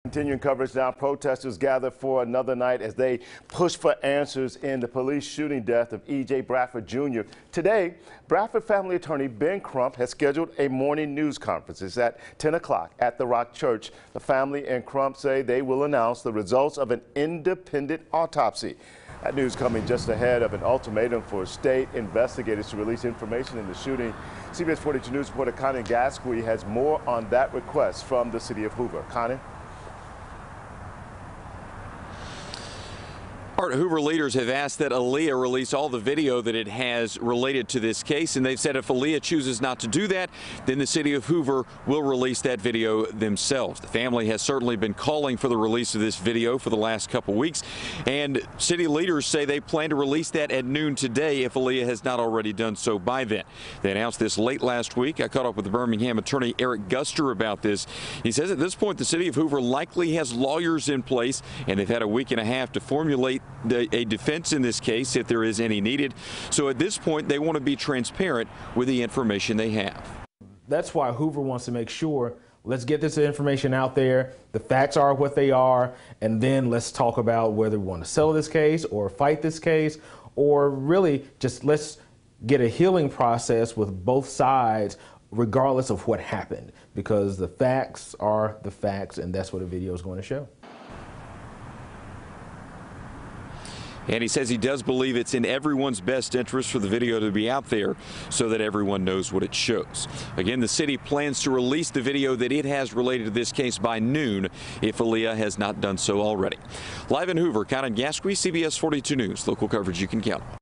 Continuing coverage now, protesters gather for another night as they push for answers in the police shooting death of E.J. Bradford Jr. Today, Bradford family attorney Ben Crump has scheduled a morning news conference. It's at 10 o'clock at the Rock Church. The family and Crump say they will announce the results of an independent autopsy. That news coming just ahead of an ultimatum for state investigators to release information in the shooting. CBS 42 News reporter Connie Gasquet has more on that request from the city of Hoover. Connie? Hoover leaders have asked that Aaliyah release all the video that it has related to this case, and they've said if Aaliyah chooses not to do that, then the city of Hoover will release that video themselves. The family has certainly been calling for the release of this video for the last couple weeks, and city leaders say they plan to release that at noon today if Aaliyah has not already done so by then. They announced this late last week. I caught up with the Birmingham attorney Eric Guster about this. He says at this point the city of Hoover likely has lawyers in place, and they've had a week and a half to formulate a defense in this case if there is any needed. So at this point, they want to be transparent with the information they have. That's why Hoover wants to make sure, let's get this information out there. The facts are what they are, and then let's talk about whether we want to settle this case or fight this case, or really just let's get a healing process with both sides regardless of what happened, because the facts are the facts, and that's what a video is going to show. And he says he does believe it's in everyone's best interest for the video to be out there so that everyone knows what it shows. Again, the city plans to release the video that it has related to this case by noon if Aaliyah has not done so already. Live in Hoover, Connie Gasquet, CBS 42 News. Local coverage you can count on.